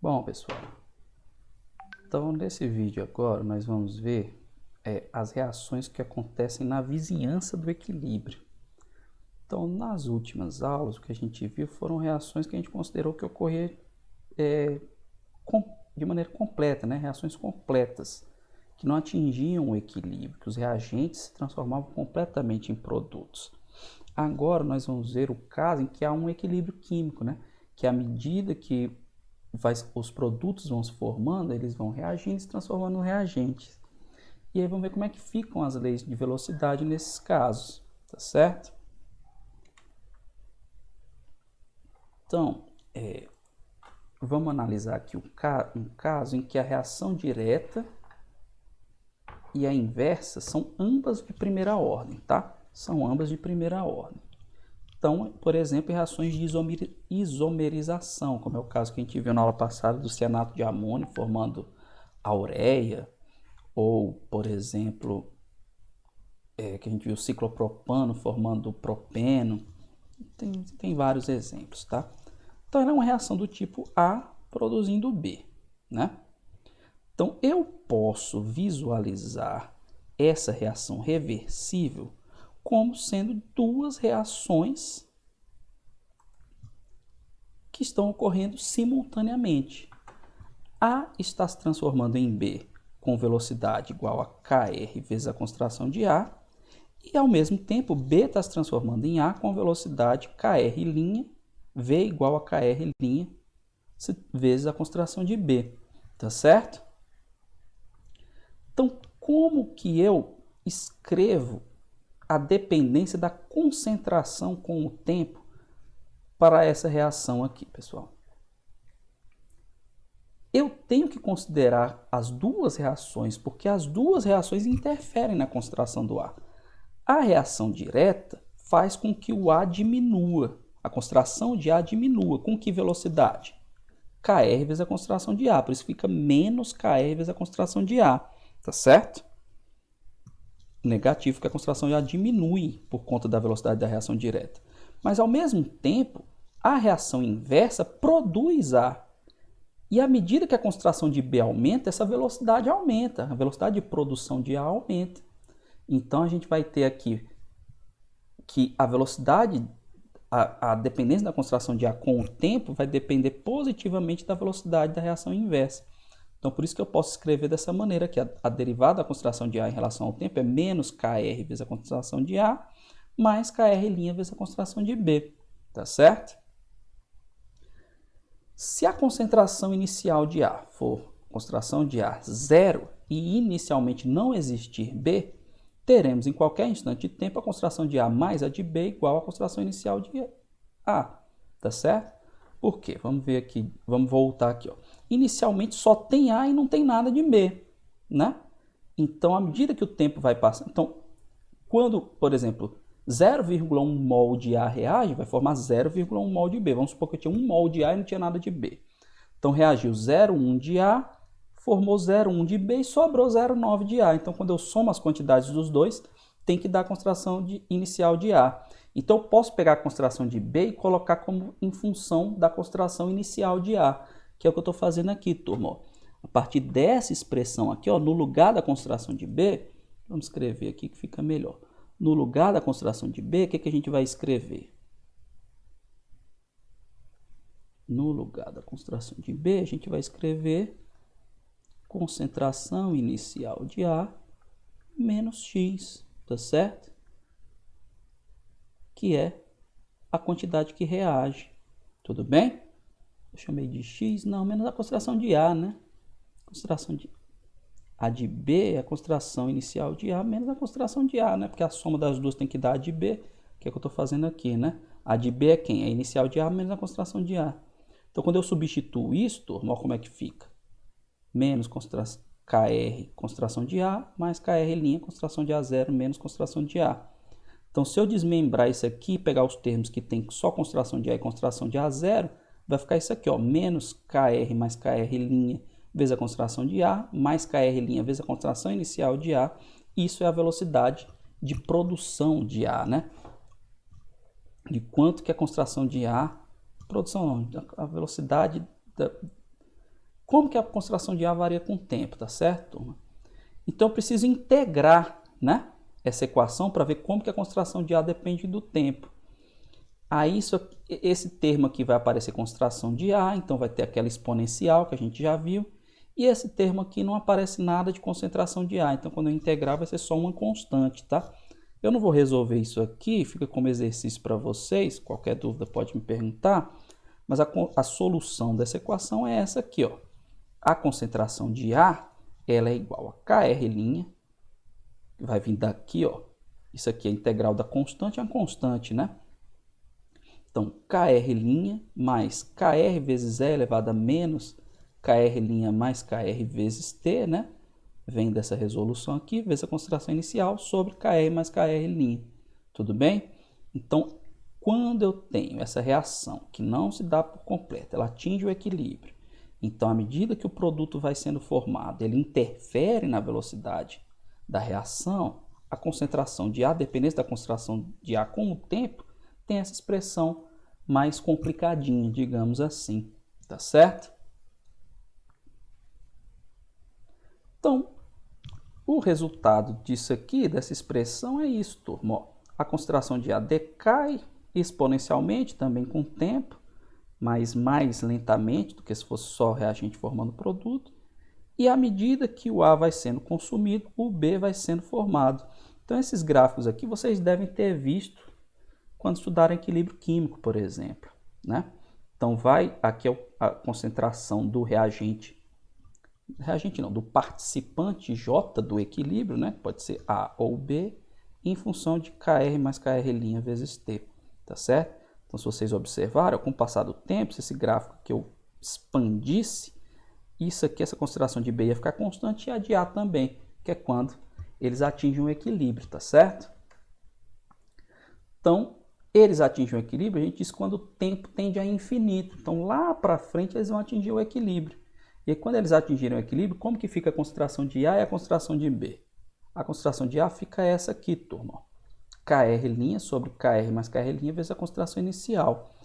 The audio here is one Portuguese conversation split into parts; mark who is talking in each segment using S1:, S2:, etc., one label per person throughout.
S1: Bom, pessoal, então nesse vídeo agora nós vamos ver as reações que acontecem na vizinhança do equilíbrio. Então, nas últimas aulas, o que a gente viu foram reações que a gente considerou que ocorriam de maneira completa, né? Reações completas, que não atingiam o equilíbrio, que os reagentes se transformavam completamente em produtos. Agora nós vamos ver o caso em que há um equilíbrio químico, né? Que à medida que os produtos vão se formando, eles vão reagindo e se transformando em reagentes. E aí vamos ver como é que ficam as leis de velocidade nesses casos, tá certo? Então, vamos analisar aqui um caso em que a reação direta e a inversa são ambas de primeira ordem, tá? São ambas de primeira ordem. Então, por exemplo, reações de isomerização, como é o caso que a gente viu na aula passada do cianato de amônio formando a ureia, ou, por exemplo, que a gente viu o ciclopropano formando o propeno. Tem vários exemplos, tá? Então, ela é uma reação do tipo A produzindo B, né? Então, eu posso visualizar essa reação reversível como sendo duas reações que estão ocorrendo simultaneamente. A está se transformando em B com velocidade igual a Kr vezes a concentração de A, e ao mesmo tempo B está se transformando em A com velocidade Kr' V igual a Kr' vezes a concentração de B, tá certo? Então, como que eu escrevo a dependência da concentração com o tempo para essa reação aqui, pessoal? Eu tenho que considerar as duas reações, porque as duas reações interferem na concentração do ar. A reação direta faz com que o A diminua, a concentração de A diminua. Com que velocidade? Kr vezes a concentração de A, por isso fica menos Kr vezes a concentração de A, tá certo? Negativo, que a concentração de A diminui por conta da velocidade da reação direta. Mas ao mesmo tempo, a reação inversa produz A. E à medida que a concentração de B aumenta, essa velocidade aumenta, a velocidade de produção de A aumenta. Então a gente vai ter aqui que a velocidade, a dependência da concentração de A com o tempo vai depender positivamente da velocidade da reação inversa. Então por isso que eu posso escrever dessa maneira que a derivada da concentração de A em relação ao tempo é menos Kr vezes a concentração de A mais Kr' vezes a concentração de B, tá certo? Se a concentração inicial de A for concentração de A 0 e inicialmente não existir B, teremos em qualquer instante de tempo a concentração de A mais a de B igual à concentração inicial de A, tá certo? Por quê? Vamos ver aqui, vamos voltar aqui, ó. Inicialmente só tem A e não tem nada de B, né? Então, à medida que o tempo vai passando, então, quando, por exemplo, 0,1 mol de A reage, vai formar 0,1 mol de B. Vamos supor que eu tinha 1 mol de A e não tinha nada de B. Então reagiu 0,1 de A, formou 0,1 de B e sobrou 0,9 de A. Então quando eu somo as quantidades dos dois, tem que dar a concentração inicial de A. Então eu posso pegar a concentração de B e colocar como em função da concentração inicial de A, que é o que eu estou fazendo aqui, turma. A partir dessa expressão aqui, ó, no lugar da concentração de B, vamos escrever aqui que fica melhor. No lugar da concentração de B, o que a gente vai escrever? No lugar da concentração de B, a gente vai escrever concentração inicial de A menos X, tá certo? Que é a quantidade que reage, tudo bem? Eu chamei de X, não, menos a concentração de A, né? Concentração de A de B é a concentração inicial de A menos a concentração de A, né? Porque a soma das duas tem que dar A de B, que é o que eu estou fazendo aqui, né? A de B é quem? É a inicial de A menos a concentração de A. Então, quando eu substituo isso, turma, olha como é que fica. Menos Kr, concentração de A, mais Kr', concentração de A0, menos concentração de A. Então, se eu desmembrar isso aqui, pegar os termos que tem só concentração de A e concentração de A0, vai ficar isso aqui, ó, menos Kr mais Kr' vezes a concentração de A, mais Kr' vezes a concentração inicial de A. Isso é a velocidade de produção de A, né? De quanto que a concentração de A, produção não, a velocidade como que a concentração de A varia com o tempo, tá certo, turma? Então eu preciso integrar, né, essa equação para ver como que a concentração de A depende do tempo. Aí esse termo aqui vai aparecer concentração de A, então vai ter aquela exponencial que a gente já viu. E esse termo aqui não aparece nada de concentração de A, então quando eu integrar vai ser só uma constante, tá? Eu não vou resolver isso aqui, fica como exercício para vocês, qualquer dúvida pode me perguntar, mas a solução dessa equação é essa aqui, ó. A concentração de A, ela é igual a KR', vai vir daqui, ó. Isso aqui é a integral da constante, é uma constante, né? Então, KR' mais KR vezes E elevado a menos KR' mais KR vezes T, né? Vem dessa resolução aqui, vezes a concentração inicial sobre KR mais KR'. Tudo bem? Então, quando eu tenho essa reação que não se dá por completo, ela atinge o equilíbrio. Então, à medida que o produto vai sendo formado, ele interfere na velocidade da reação, a concentração de A, dependendo da concentração de A com o tempo, tem essa expressão mais complicadinha, digamos assim. Tá certo? Então, o resultado disso aqui, dessa expressão, é isso, turma. Ó, a concentração de A decai exponencialmente, também com o tempo, mas mais lentamente do que se fosse só reagente formando produto. E à medida que o A vai sendo consumido, o B vai sendo formado. Então, esses gráficos aqui vocês devem ter visto quando estudarem equilíbrio químico, por exemplo, né? Então, aqui é a concentração do reagente não, do participante J do equilíbrio, né? Pode ser A ou B, em função de KR mais KR' vezes T, tá certo? Então, se vocês observarem, com o passar do tempo, se esse gráfico que eu expandisse, isso aqui, essa concentração de B ia ficar constante e a de A também, que é quando eles atingem um equilíbrio, tá certo? Então, eles atingem o equilíbrio, a gente diz quando o tempo tende a infinito. Então, lá para frente, eles vão atingir o equilíbrio. E aí, quando eles atingirem o equilíbrio, como que fica a concentração de A e a concentração de B? A concentração de A fica essa aqui, turma. KR' sobre KR mais KR' vezes a concentração inicial.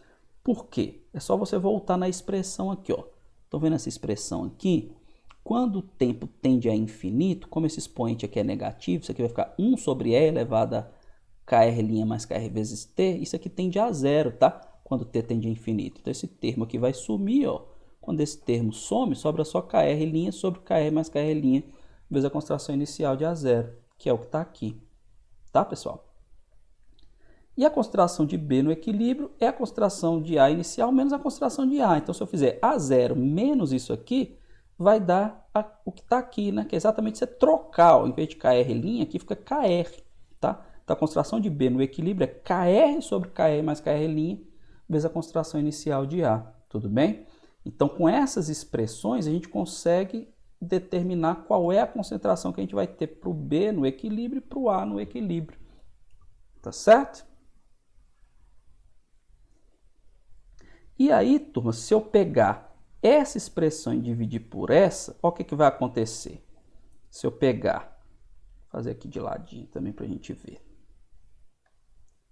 S1: Por quê? É só você voltar na expressão aqui, ó. Estão vendo essa expressão aqui? Quando o tempo tende a infinito, como esse expoente aqui é negativo, isso aqui vai ficar 1 sobre E elevado a KR' mais KR vezes T, isso aqui tende a zero, tá? Quando T tende a infinito. Então, esse termo aqui vai sumir, ó. Quando esse termo some, sobra só KR' sobre KR mais KR' vezes a concentração inicial de A0, que é o que está aqui. Tá, pessoal? E a concentração de B no equilíbrio é a concentração de A inicial menos a concentração de A. Então, se eu fizer A0 menos isso aqui, vai dar o que está aqui, né? Que é exatamente você trocar, ó, em vez de KR', aqui fica KR, tá? Então, a concentração de B no equilíbrio é KR sobre KR mais KR' vezes a concentração inicial de A. Tudo bem? Então, com essas expressões, a gente consegue determinar qual é a concentração que a gente vai ter para o B no equilíbrio e para o A no equilíbrio. Tá certo? E aí, turma, se eu pegar essa expressão e dividir por essa, olha o que vai acontecer. Se eu pegar, vou fazer aqui de ladinho também para a gente ver.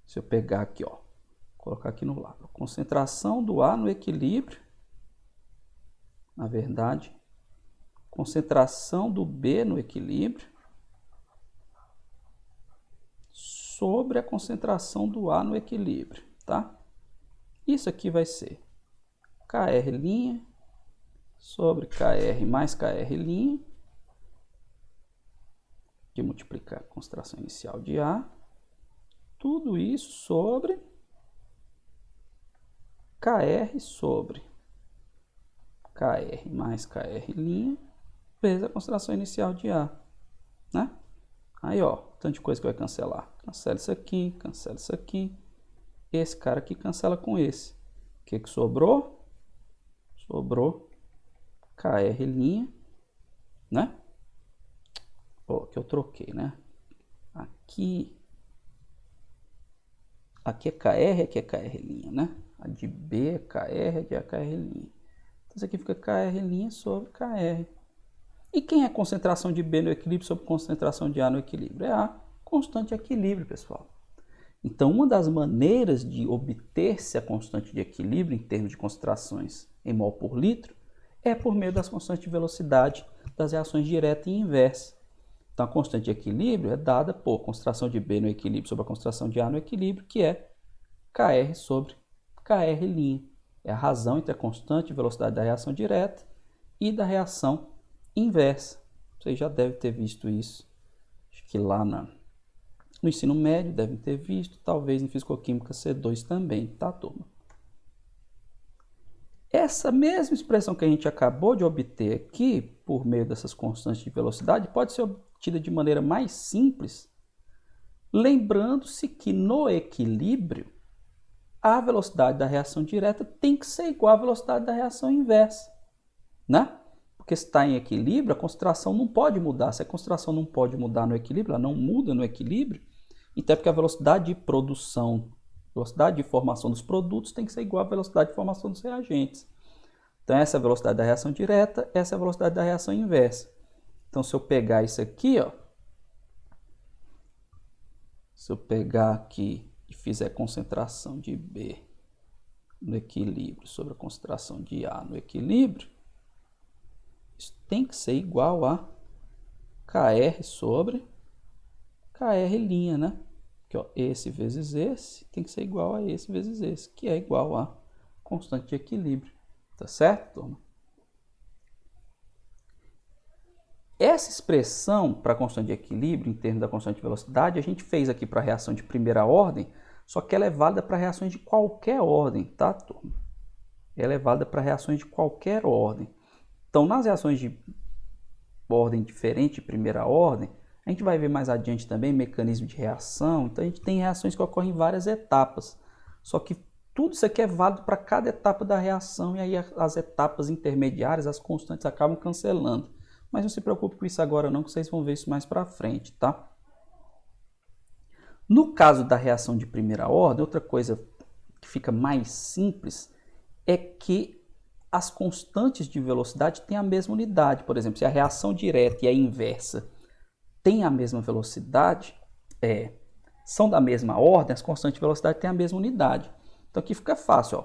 S1: Se eu pegar aqui, ó, colocar aqui no lado, a concentração do A no equilíbrio, na verdade, concentração do B no equilíbrio sobre a concentração do A no equilíbrio, tá? Isso aqui vai ser KR' sobre KR mais KR', de multiplicar a concentração inicial de A, tudo isso sobre KR sobre KR mais KR' vezes a concentração inicial de A, né? Aí, ó, tanto de coisa que vai cancelar. Cancela isso aqui, cancela isso aqui. Esse cara aqui cancela com esse. O que que sobrou? Sobrou KR', né? Ó, que eu troquei, né? Aqui é KR, aqui é KR', né? A de B é KR, aqui é KR'. Então, isso aqui fica KR' sobre KR. E quem é a concentração de B no equilíbrio sobre concentração de A no equilíbrio? É a constante de equilíbrio, pessoal. Então, uma das maneiras de obter-se a constante de equilíbrio em termos de concentrações em mol por litro é por meio das constantes de velocidade das reações direta e inversa. Então, a constante de equilíbrio é dada por concentração de B no equilíbrio sobre a concentração de A no equilíbrio, que é Kr sobre Kr'. É a razão entre a constante de velocidade da reação direta e da reação inversa. Vocês já devem ter visto isso. Acho que lá no ensino médio devem ter visto, talvez em Fisicoquímica C2 também, tá, turma? Essa mesma expressão que a gente acabou de obter aqui, por meio dessas constantes de velocidade, pode ser obtida de maneira mais simples, lembrando-se que no equilíbrio, a velocidade da reação direta tem que ser igual à velocidade da reação inversa, né? Porque se está em equilíbrio, a concentração não pode mudar. Se a concentração não pode mudar no equilíbrio, ela não muda no equilíbrio, então é porque a velocidade de produção, velocidade de formação dos produtos tem que ser igual à velocidade de formação dos reagentes. Então essa é a velocidade da reação direta, essa é a velocidade da reação inversa. Então se eu pegar isso aqui, ó, se eu pegar aqui e fizer concentração de B no equilíbrio sobre a concentração de A no equilíbrio, isso tem que ser igual a Kr sobre Kr', né? Que, ó, esse vezes esse tem que ser igual a esse vezes esse, que é igual a constante de equilíbrio. Tá certo, turma? Essa expressão para a constante de equilíbrio, em termos da constante de velocidade, a gente fez aqui para a reação de primeira ordem, só que ela é válida para reações de qualquer ordem, tá, turma? Ela é válida para reações de qualquer ordem. Então, nas reações de ordem diferente, de primeira ordem, a gente vai ver mais adiante também mecanismo de reação. Então, a gente tem reações que ocorrem em várias etapas. Só que tudo isso aqui é válido para cada etapa da reação, e aí as etapas intermediárias, as constantes, acabam cancelando. Mas não se preocupe com isso agora não, que vocês vão ver isso mais para frente, tá? No caso da reação de primeira ordem, outra coisa que fica mais simples é que as constantes de velocidade têm a mesma unidade. Por exemplo, se a reação direta e a inversa têm a mesma velocidade, são da mesma ordem, as constantes de velocidade têm a mesma unidade. Então aqui fica fácil, ó.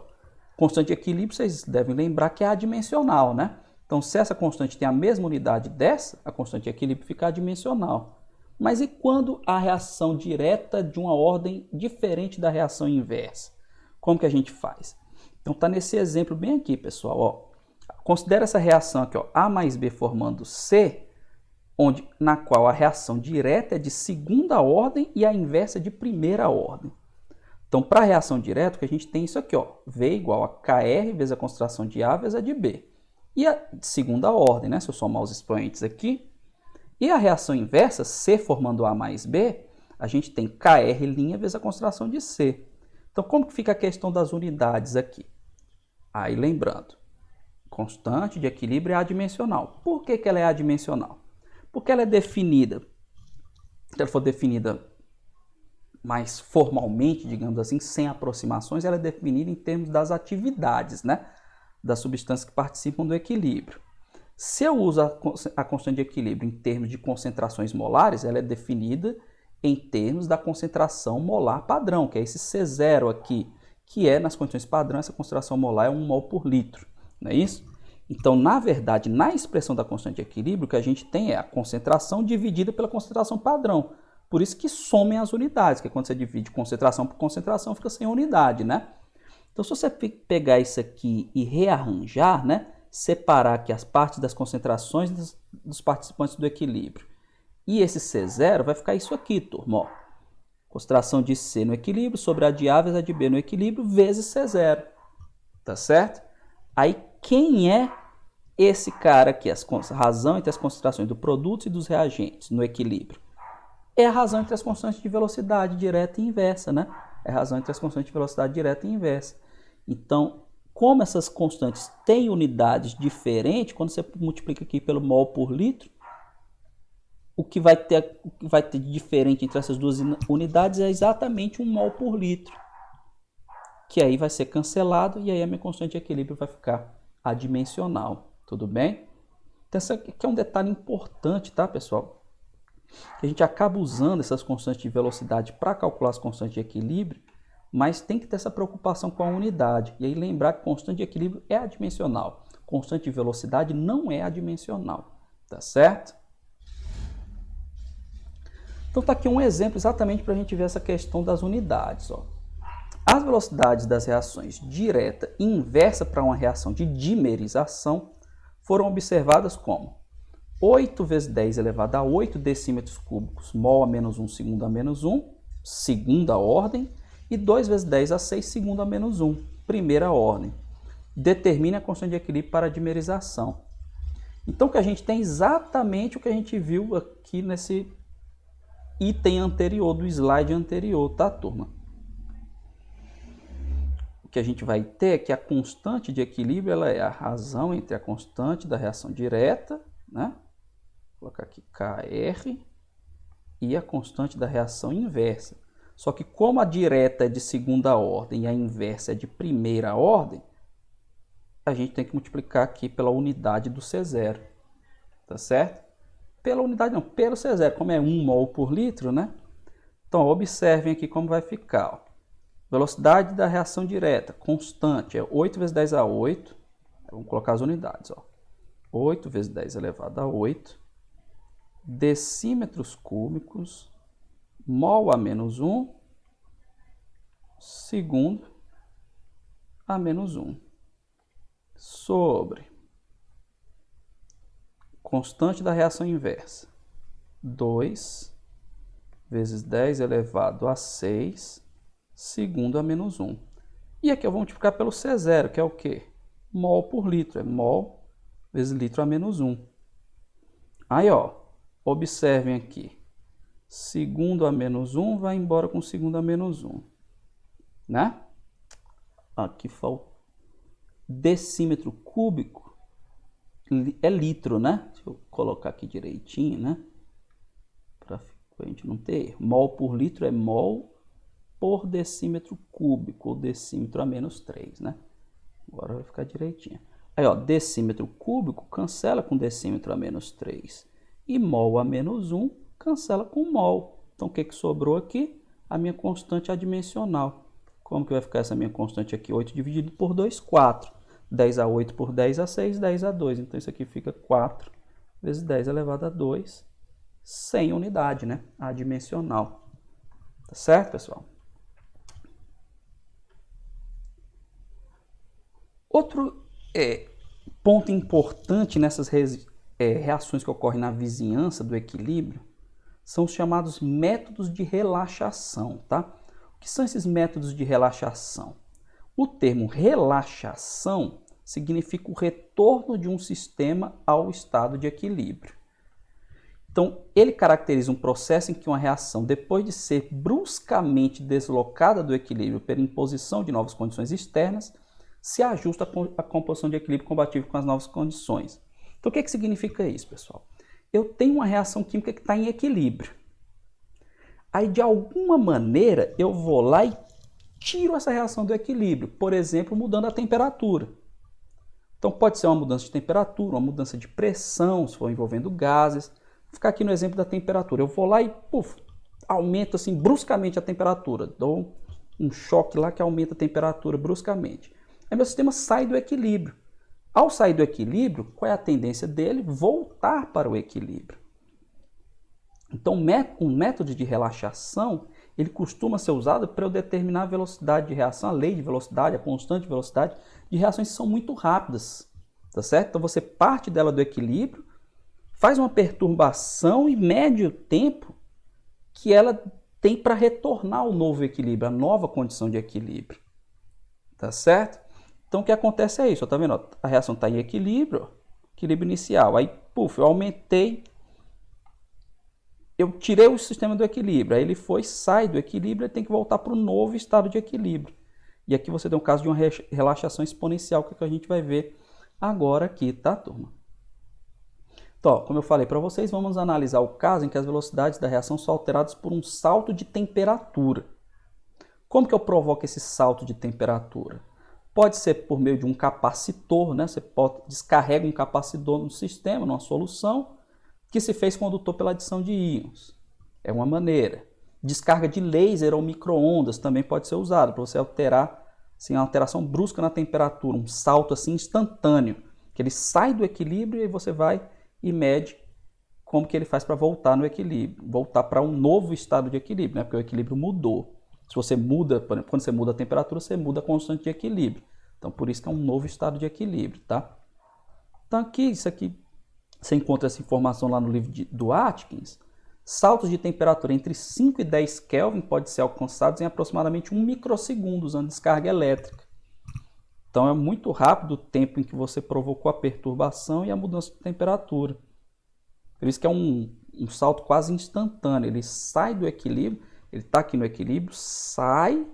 S1: Constante de equilíbrio, vocês devem lembrar que é adimensional, né? Então se essa constante tem a mesma unidade dessa, a constante de equilíbrio fica adimensional. Mas e quando a reação direta de uma ordem diferente da reação inversa? Como que a gente faz? Então está nesse exemplo bem aqui, pessoal. Ó. Considera essa reação aqui, ó, A mais B formando C, na qual a reação direta é de segunda ordem e a inversa é de primeira ordem. Então, para a reação direta, o que a gente tem isso aqui, ó, V igual a Kr vezes a concentração de A vezes a de B. E a de segunda ordem, né? Se eu somar os expoentes aqui. E a reação inversa, C formando A mais B, a gente tem Kr' vezes a concentração de C. Então, como que fica a questão das unidades aqui? Aí, lembrando, constante de equilíbrio é adimensional. Por que ela é adimensional? Porque ela é definida, se ela for definida mais formalmente, digamos assim, sem aproximações, ela é definida em termos das atividades, né? Das substâncias que participam do equilíbrio. Se eu uso a constante de equilíbrio em termos de concentrações molares, ela é definida em termos da concentração molar padrão, que é esse C0 aqui, que é, nas condições padrão, essa concentração molar é 1 mol por litro, não é isso? Então, na verdade, na expressão da constante de equilíbrio, o que a gente tem é a concentração dividida pela concentração padrão. Por isso que somem as unidades, que quando você divide concentração por concentração, fica sem unidade, né? Então, se você pegar isso aqui e rearranjar, né? Separar aqui as partes das concentrações dos participantes do equilíbrio. E esse C0 vai ficar isso aqui, turma. Ó. Concentração de C no equilíbrio sobre a de A vezes a de B no equilíbrio vezes C0. Tá certo? Aí, quem é esse cara aqui? A razão entre as concentrações do produto e dos reagentes no equilíbrio. É a razão entre as constantes de velocidade direta e inversa, né? É a razão entre as constantes de velocidade direta e inversa. Então, como essas constantes têm unidades diferentes, quando você multiplica aqui pelo mol por litro, o que vai ter de diferente entre essas duas unidades é exatamente 1 mol por litro. Que aí vai ser cancelado e aí a minha constante de equilíbrio vai ficar adimensional. Tudo bem? Então, esse aqui é um detalhe importante, tá, pessoal? Que a gente acaba usando essas constantes de velocidade para calcular as constantes de equilíbrio, mas tem que ter essa preocupação com a unidade. E aí lembrar que constante de equilíbrio é adimensional. constante de velocidade não é adimensional, tá certo? Então tá aqui um exemplo exatamente para a gente ver essa questão das unidades, ó. As velocidades das reações direta e inversa para uma reação de dimerização foram observadas como 8 vezes 10 elevado a 8 decímetros cúbicos, mol a menos 1, segundo a menos 1, segunda ordem, e 2 vezes 10 a 6, segundo a menos 1, primeira ordem. Determine a constante de equilíbrio para a dimerização. Então, o que a gente tem é exatamente o que a gente viu aqui nesse item anterior, do slide anterior, tá, turma? O que a gente vai ter é que a constante de equilíbrio ela é a razão entre a constante da reação direta, né? Vou colocar aqui KR, e a constante da reação inversa. Só que como a direta é de segunda ordem e a inversa é de primeira ordem, a gente tem que multiplicar aqui pela unidade do C0, tá certo? Pela unidade não, pelo C0, como é 1 mol por litro, né? Então, observem aqui como vai ficar, ó. Velocidade da reação direta, constante, é 8 vezes 10 a 8. Vamos colocar as unidades, ó. 8 vezes 10 elevado a 8. Decímetros cúbicos, mol a menos 1, segundo a menos 1. Sobre constante da reação inversa, 2 vezes 10 elevado a 6, segundo a menos 1. E aqui eu vou multiplicar pelo C0, que é o quê? Mol por litro, é mol vezes litro a menos 1. Aí, ó, observem aqui, segundo a menos 1 vai embora com segundo a menos 1, né? Aqui falta decímetro cúbico, é litro, né? Deixa eu colocar aqui direitinho, né? Para a gente não ter erro. Mol por litro é mol por decímetro cúbico, ou decímetro a menos 3, né? Agora vai ficar direitinho. Aí, ó, decímetro cúbico cancela com decímetro a menos 3. E mol a menos 1 cancela com mol. Então, o que sobrou aqui? A minha constante adimensional. Como que vai ficar essa minha constante aqui? 8 dividido por 2, 4. 10 a 8 por 10 a 6, 10 a 2. Então, isso aqui fica 4 vezes 10 elevado a 2, sem unidade, né? Adimensional. Tá certo, pessoal? Outro ponto importante nessas reações que ocorrem na vizinhança do equilíbrio são os chamados métodos de relaxação, tá? O que são esses métodos de relaxação? O termo relaxação significa o retorno de um sistema ao estado de equilíbrio. Então, ele caracteriza um processo em que uma reação, depois de ser bruscamente deslocada do equilíbrio pela imposição de novas condições externas, se ajusta à composição de equilíbrio compatível com as novas condições. Então, o que significa isso, pessoal? Eu tenho uma reação química que está em equilíbrio. Aí, de alguma maneira, eu vou lá e tiro essa reação do equilíbrio, por exemplo, mudando a temperatura. Então, pode ser uma mudança de temperatura, uma mudança de pressão, se for envolvendo gases. Vou ficar aqui no exemplo da temperatura. Eu vou lá e, aumento assim bruscamente a temperatura. Dou um choque lá que aumenta a temperatura bruscamente. Aí meu sistema sai do equilíbrio. Ao sair do equilíbrio, qual é a tendência dele? Voltar para o equilíbrio. Então, um método de relaxação, ele costuma ser usado para eu determinar a velocidade de reação, a lei de velocidade, a constante de velocidade de reações que são muito rápidas, tá certo? Então, você parte dela do equilíbrio, faz uma perturbação e mede o tempo que ela tem para retornar ao novo equilíbrio, a nova condição de equilíbrio, tá certo? Então, o que acontece é isso, tá vendo? A reação está em equilíbrio, equilíbrio inicial. Aí, eu aumentei, eu tirei o sistema do equilíbrio. Aí ele sai do equilíbrio e tem que voltar para o novo estado de equilíbrio. E aqui você tem um caso de uma relaxação exponencial, que é o que a gente vai ver agora aqui, tá, turma? Então, como eu falei para vocês, vamos analisar o caso em que as velocidades da reação são alteradas por um salto de temperatura. Como que eu provoco esse salto de temperatura? Pode ser por meio de um capacitor, né? Você descarrega um capacitor no sistema, numa solução, que se fez condutor pela adição de íons. É uma maneira. Descarga de laser ou micro-ondas também pode ser usado para você alterar, assim, uma alteração brusca na temperatura, um salto assim instantâneo, Que ele sai do equilíbrio e você vai e mede como que ele faz para voltar no equilíbrio, voltar para um novo estado de equilíbrio, né? Porque o equilíbrio mudou. Se você muda, por exemplo, quando você muda a temperatura, você muda a constante de equilíbrio. Então, por isso que é um novo estado de equilíbrio, tá? Então, isso aqui, você encontra essa informação lá no livro do Atkins. Saltos de temperatura entre 5 e 10 Kelvin podem ser alcançados em aproximadamente 1 microsegundo usando descarga elétrica. Então, é muito rápido o tempo em que você provocou a perturbação e a mudança de temperatura. Por isso que é um salto quase instantâneo. Ele sai do equilíbrio, ele está aqui no equilíbrio, sai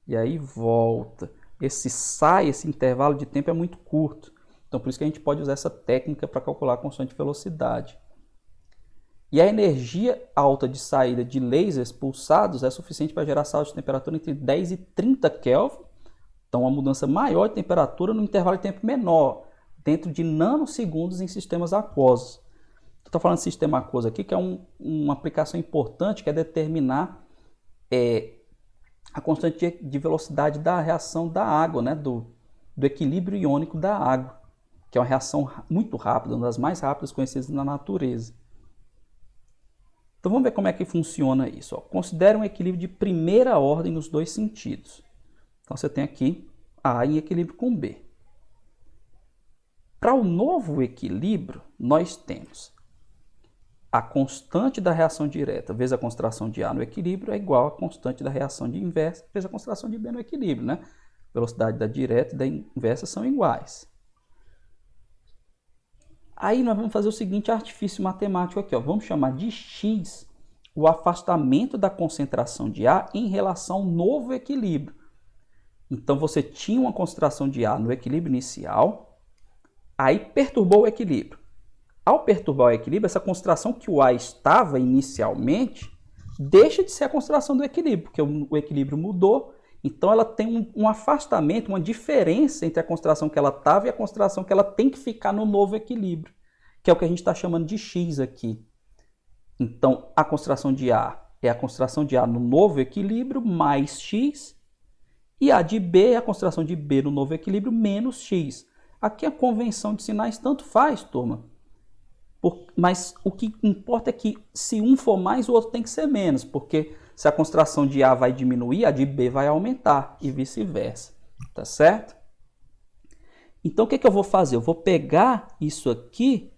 S1: e aí volta. Esse intervalo de tempo é muito curto. Então, por isso que a gente pode usar essa técnica para calcular a constante de velocidade. E a energia alta de saída de lasers pulsados é suficiente para gerar saltos de temperatura entre 10 e 30 Kelvin. Então, uma mudança maior de temperatura no intervalo de tempo menor, dentro de nanosegundos em sistemas aquosos. Estou falando de sistema aquoso aqui, que é uma aplicação importante, que é determinar a constante de velocidade da reação da água, né? do equilíbrio iônico da água, que é uma reação muito rápida, uma das mais rápidas conhecidas na natureza. Então vamos ver como é que funciona isso. Considere um equilíbrio de primeira ordem nos dois sentidos. Então você tem aqui A em equilíbrio com B. Para o novo equilíbrio, nós temos a constante da reação direta vezes a concentração de A no equilíbrio é igual à constante da reação de inversa vezes a concentração de B no equilíbrio, né? Velocidade da direta e da inversa são iguais. Aí nós vamos fazer o seguinte artifício matemático aqui, ó. Vamos chamar de x o afastamento da concentração de A em relação ao novo equilíbrio. Então você tinha uma concentração de A no equilíbrio inicial, aí perturbou o equilíbrio. Ao perturbar o equilíbrio, essa concentração que o A estava inicialmente deixa de ser a concentração do equilíbrio, porque o equilíbrio mudou, então ela tem um afastamento, uma diferença entre a concentração que ela estava e a concentração que ela tem que ficar no novo equilíbrio, que é o que a gente está chamando de x aqui. Então, a concentração de A é a concentração de A no novo equilíbrio mais x, e a de B é a concentração de B no novo equilíbrio menos x. Aqui a convenção de sinais tanto faz, turma. Mas o que importa é que se um for mais, o outro tem que ser menos, porque se a concentração de A vai diminuir, a de B vai aumentar e vice-versa, tá certo? Então o que eu vou fazer? Eu vou pegar isso aqui,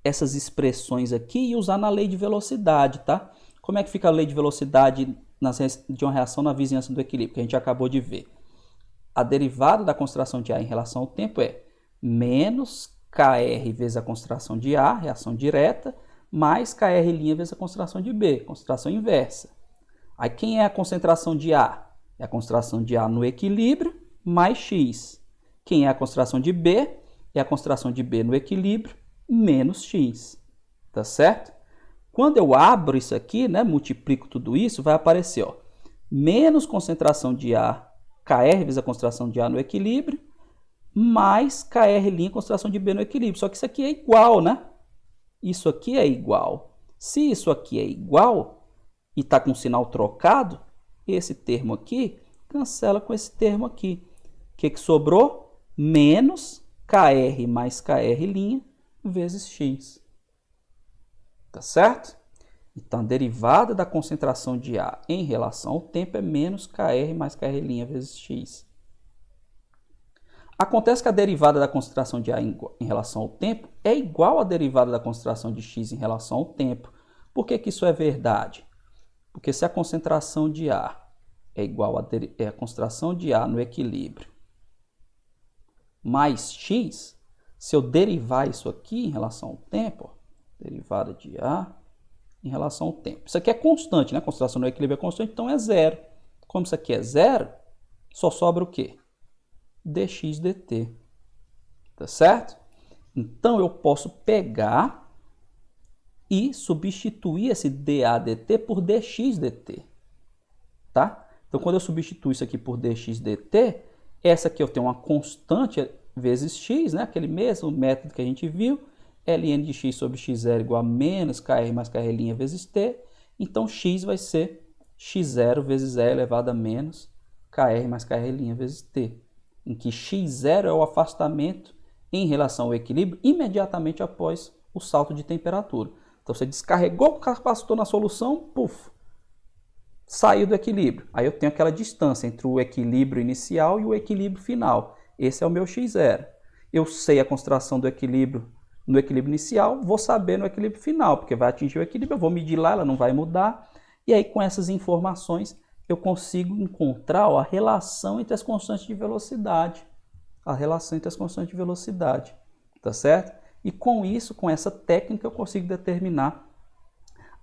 S1: essas expressões aqui e usar na lei de velocidade, tá? Como é que fica a lei de velocidade de uma reação na vizinhança do equilíbrio, que a gente acabou de ver? A derivada da concentração de A em relação ao tempo é menos Kr vezes a concentração de A, reação direta, mais Kr' vezes a concentração de B, concentração inversa. Aí quem é a concentração de A? É a concentração de A no equilíbrio mais x. Quem é a concentração de B? É a concentração de B no equilíbrio menos x. Tá certo? Quando eu abro isso aqui, né, multiplico tudo isso, vai aparecer, ó, menos concentração de A, Kr vezes a concentração de A no equilíbrio, mais Kr' concentração de B no equilíbrio. Só que isso aqui é igual, né? Isso aqui é igual. Se isso aqui é igual e está com o sinal trocado, esse termo aqui cancela com esse termo aqui. O que sobrou? Menos Kr mais Kr' vezes x. Tá certo? Então, a derivada da concentração de A em relação ao tempo é menos Kr mais Kr' vezes x. Acontece que a derivada da concentração de A em relação ao tempo é igual à derivada da concentração de x em relação ao tempo. Por que isso é verdade? Porque se a concentração de A é igual a concentração de A no equilíbrio mais x, se eu derivar isso aqui em relação ao tempo, derivada de A em relação ao tempo. Isso aqui é constante, né? A concentração no equilíbrio é constante, então é zero. Como isso aqui é zero, só sobra o quê? Dx dt. Tá certo? Então eu posso pegar e substituir esse dA dt por dx dt. Tá? Então quando eu substituo isso aqui por dx dt, essa aqui eu tenho uma constante vezes x, né? Aquele mesmo método que a gente viu, ln de x sobre x0 igual a menos kr mais kr' vezes t. Então x vai ser x0 vezes e elevado a menos kr mais kr' vezes t, em que x0 é o afastamento em relação ao equilíbrio imediatamente após o salto de temperatura. Então você descarregou o capacitor na solução, puf, saiu do equilíbrio. Aí eu tenho aquela distância entre o equilíbrio inicial e o equilíbrio final. Esse é o meu x0. Eu sei a concentração do equilíbrio no equilíbrio inicial, vou saber no equilíbrio final, porque vai atingir o equilíbrio, eu vou medir lá, ela não vai mudar. E aí com essas informações eu consigo encontrar a relação entre as constantes de velocidade. A relação entre as constantes de velocidade, tá certo? E com isso, com essa técnica, eu consigo determinar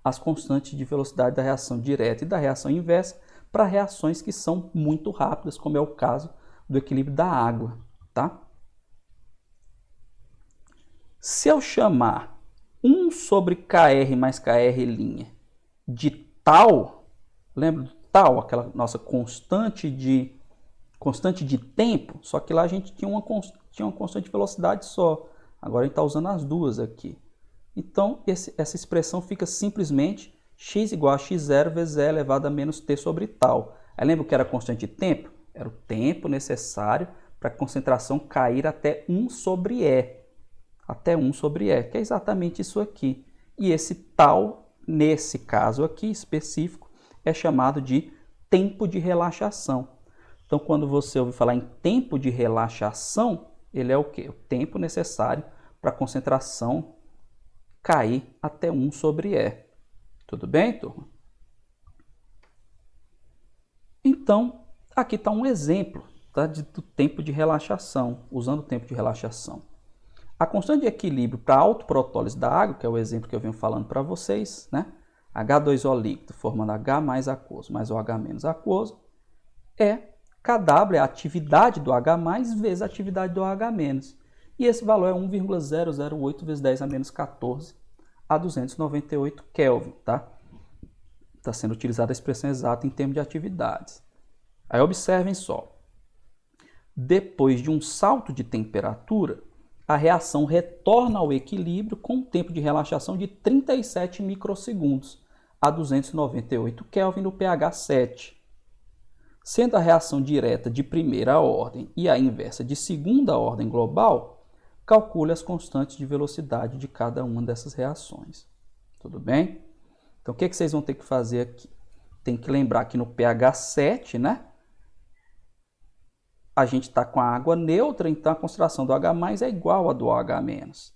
S1: as constantes de velocidade da reação direta e da reação inversa para reações que são muito rápidas, como é o caso do equilíbrio da água, tá? Se eu chamar 1 sobre Kr mais Kr' de tal, lembra do tal, aquela nossa constante de tempo, só que lá a gente tinha uma constante de velocidade só. Agora a gente está usando as duas aqui. Então, essa expressão fica simplesmente x igual a x0 vezes e elevado a menos t sobre tal. Aí lembra o que era a constante de tempo? Era o tempo necessário para a concentração cair até 1 sobre E. Até 1 sobre E, que é exatamente isso aqui. E esse tal, nesse caso aqui específico, é chamado de tempo de relaxação. Então, quando você ouve falar em tempo de relaxação, ele é o quê? O tempo necessário para a concentração cair até 1 sobre E. Tudo bem, turma? Então, aqui está um exemplo, tá, do tempo de relaxação, usando o tempo de relaxação. A constante de equilíbrio para a autoprotólise da água, que é o exemplo que eu venho falando para vocês, né? H2O líquido formando H mais aquoso mais OH menos aquoso, é Kw, é a atividade do H+, vezes a atividade do OH-. E esse valor é 1,008 vezes 10 a menos 14 a 298 Kelvin, tá? Está sendo utilizada a expressão exata em termos de atividades. Aí observem só. Depois de um salto de temperatura, a reação retorna ao equilíbrio com um tempo de relaxação de 37 microsegundos a 298 Kelvin no pH 7. Sendo a reação direta de primeira ordem e a inversa de segunda ordem global, calcule as constantes de velocidade de cada uma dessas reações. Tudo bem? Então, o que vocês vão ter que fazer aqui? Tem que lembrar que no pH 7, né? A gente está com a água neutra, então a concentração do H+ é igual a do OH-.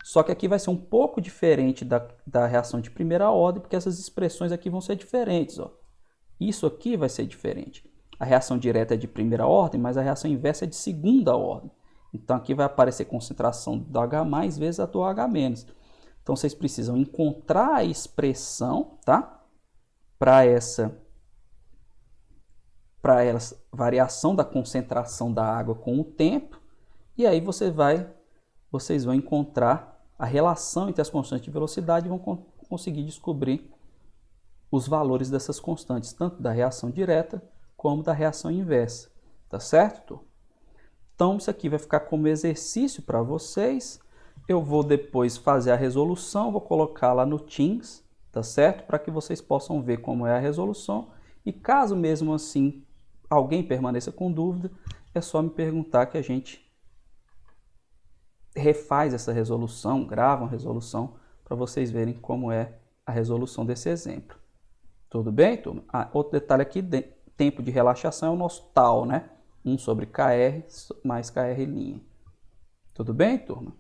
S1: Só que aqui vai ser um pouco diferente da reação de primeira ordem, porque essas expressões aqui vão ser diferentes. Ó. Isso aqui vai ser diferente. A reação direta é de primeira ordem, mas a reação inversa é de segunda ordem. Então aqui vai aparecer concentração do H+ vezes a do OH-. Então vocês precisam encontrar a expressão, tá? Para essa variação da concentração da água com o tempo. E aí vocês vão encontrar a relação entre as constantes de velocidade e vão conseguir descobrir os valores dessas constantes, tanto da reação direta como da reação inversa, tá certo? Então, isso aqui vai ficar como exercício para vocês. Eu vou depois fazer a resolução, vou colocar lá no Teams, tá certo? Para que vocês possam ver como é a resolução. E caso mesmo assim alguém permaneça com dúvida, é só me perguntar que a gente refaz essa resolução, grava uma resolução para vocês verem como é a resolução desse exemplo. Tudo bem, turma? Outro detalhe aqui, tempo de relaxação é o nosso tal, né? 1 sobre Kr mais Kr'. Tudo bem, turma?